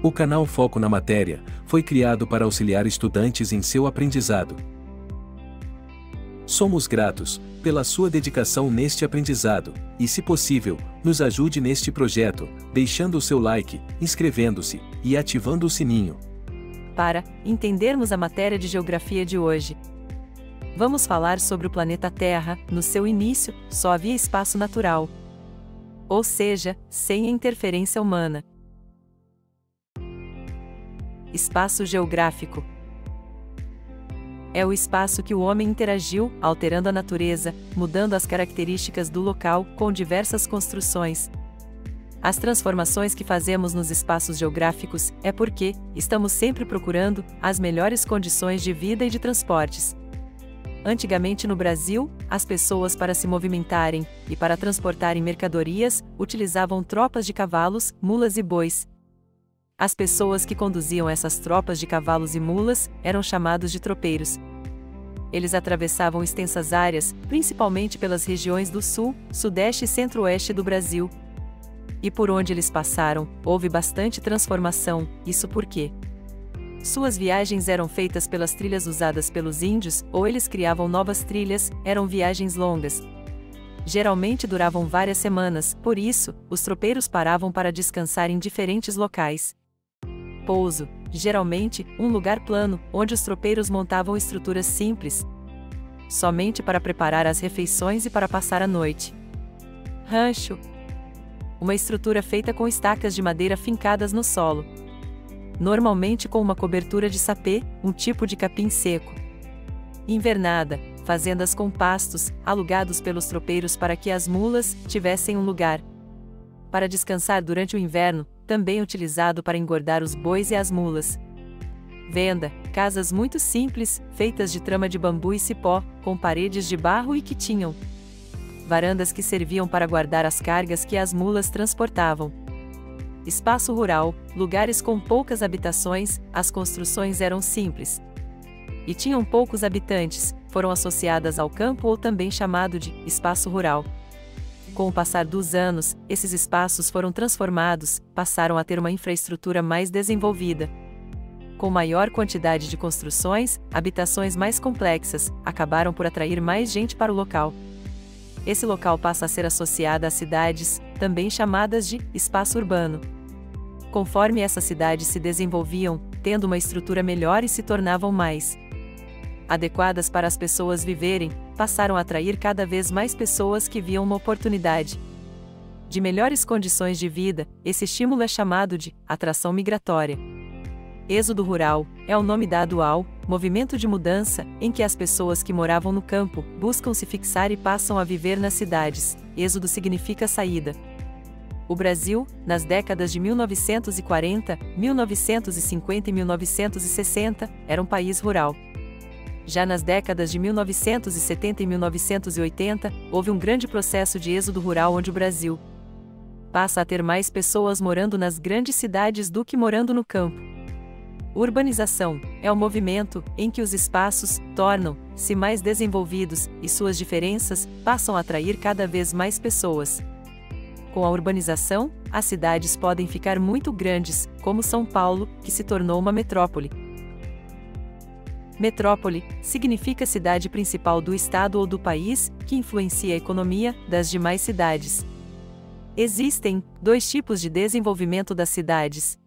O canal Foco na Matéria foi criado para auxiliar estudantes em seu aprendizado. Somos gratos pela sua dedicação neste aprendizado, e se possível, nos ajude neste projeto, deixando o seu like, inscrevendo-se e ativando o sininho. Para entendermos a matéria de geografia de hoje, vamos falar sobre o planeta Terra. No seu início, só havia espaço natural, ou seja, sem a interferência humana. Espaço geográfico é o espaço que o homem interagiu, alterando a natureza, mudando as características do local, com diversas construções. As transformações que fazemos nos espaços geográficos é porque estamos sempre procurando as melhores condições de vida e de transportes. Antigamente no Brasil, as pessoas para se movimentarem e para transportarem mercadorias utilizavam tropas de cavalos, mulas e bois. As pessoas que conduziam essas tropas de cavalos e mulas eram chamados de tropeiros. Eles atravessavam extensas áreas, principalmente pelas regiões do sul, sudeste e centro-oeste do Brasil. E por onde eles passaram, houve bastante transformação. Isso porque suas viagens eram feitas pelas trilhas usadas pelos índios, ou eles criavam novas trilhas, eram viagens longas. Geralmente duravam várias semanas, por isso, os tropeiros paravam para descansar em diferentes locais. Pouso, geralmente, um lugar plano, onde os tropeiros montavam estruturas simples, somente para preparar as refeições e para passar a noite. Rancho, uma estrutura feita com estacas de madeira fincadas no solo, normalmente com uma cobertura de sapê, um tipo de capim seco. Invernada, fazendas com pastos, alugados pelos tropeiros para que as mulas tivessem um lugar para descansar durante o inverno, também utilizado para engordar os bois e as mulas. Venda, casas muito simples, feitas de trama de bambu e cipó, com paredes de barro e que tinham varandas que serviam para guardar as cargas que as mulas transportavam. Espaço rural, lugares com poucas habitações, as construções eram simples e tinham poucos habitantes, foram associadas ao campo ou também chamado de espaço rural. Com o passar dos anos, esses espaços foram transformados, passaram a ter uma infraestrutura mais desenvolvida. Com maior quantidade de construções, habitações mais complexas, acabaram por atrair mais gente para o local. Esse local passa a ser associado a cidades, também chamadas de espaço urbano. Conforme essas cidades se desenvolviam, tendo uma estrutura melhor e se tornavam mais adequadas para as pessoas viverem, passaram a atrair cada vez mais pessoas que viam uma oportunidade de melhores condições de vida. Esse estímulo é chamado de atração migratória. Êxodo rural é o nome dado ao movimento de mudança em que as pessoas que moravam no campo buscam se fixar e passam a viver nas cidades. Êxodo significa saída. O Brasil, nas décadas de 1940, 1950 e 1960, era um país rural. Já nas décadas de 1970 e 1980, houve um grande processo de êxodo rural onde o Brasil passa a ter mais pessoas morando nas grandes cidades do que morando no campo. Urbanização é o movimento em que os espaços tornam-se mais desenvolvidos e suas diferenças passam a atrair cada vez mais pessoas. Com a urbanização, as cidades podem ficar muito grandes, como São Paulo, que se tornou uma metrópole. Metrópole significa cidade principal do estado ou do país, que influencia a economia das demais cidades. Existem dois tipos de desenvolvimento das cidades.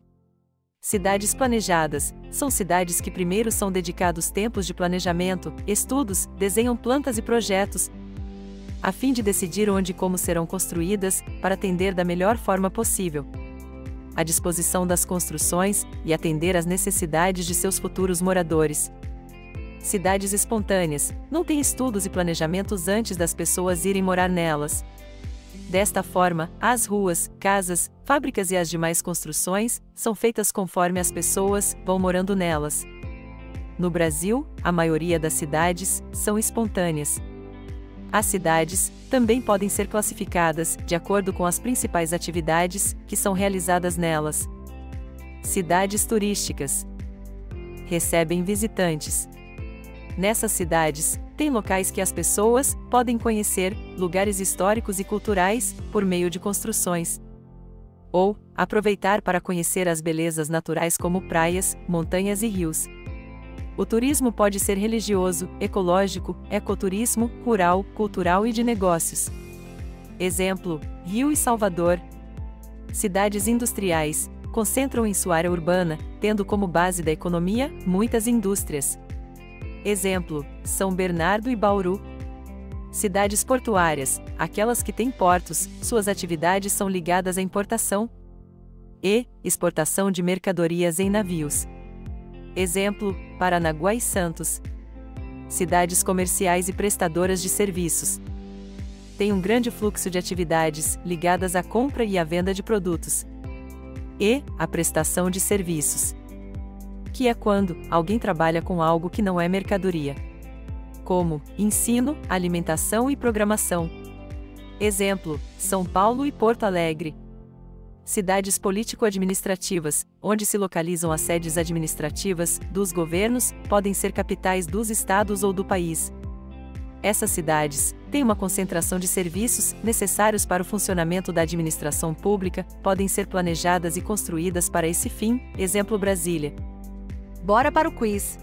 Cidades planejadas são cidades que primeiro são dedicados tempos de planejamento, estudos, desenham plantas e projetos, a fim de decidir onde e como serão construídas, para atender da melhor forma possível a disposição das construções e atender às necessidades de seus futuros moradores. Cidades espontâneas não têm estudos e planejamentos antes das pessoas irem morar nelas. Desta forma, as ruas, casas, fábricas e as demais construções são feitas conforme as pessoas vão morando nelas. No Brasil, a maioria das cidades são espontâneas. As cidades também podem ser classificadas de acordo com as principais atividades que são realizadas nelas. Cidades turísticas recebem visitantes. Nessas cidades, tem locais que as pessoas podem conhecer, lugares históricos e culturais, por meio de construções. Ou, aproveitar para conhecer as belezas naturais como praias, montanhas e rios. O turismo pode ser religioso, ecológico, ecoturismo, rural, cultural e de negócios. Exemplo: Rio e Salvador. Cidades industriais concentram em sua área urbana, tendo como base da economia muitas indústrias. Exemplo: São Bernardo e Bauru. Cidades portuárias, aquelas que têm portos, suas atividades são ligadas à importação e exportação de mercadorias em navios. Exemplo: Paranaguá e Santos. Cidades comerciais e prestadoras de serviços. Tem um grande fluxo de atividades ligadas à compra e à venda de produtos e à prestação de serviços, que é quando alguém trabalha com algo que não é mercadoria, como ensino, alimentação e programação. Exemplo: São Paulo e Porto Alegre. Cidades político-administrativas, onde se localizam as sedes administrativas dos governos, podem ser capitais dos estados ou do país. Essas cidades têm uma concentração de serviços necessários para o funcionamento da administração pública, podem ser planejadas e construídas para esse fim. Exemplo: Brasília. Bora para o quiz!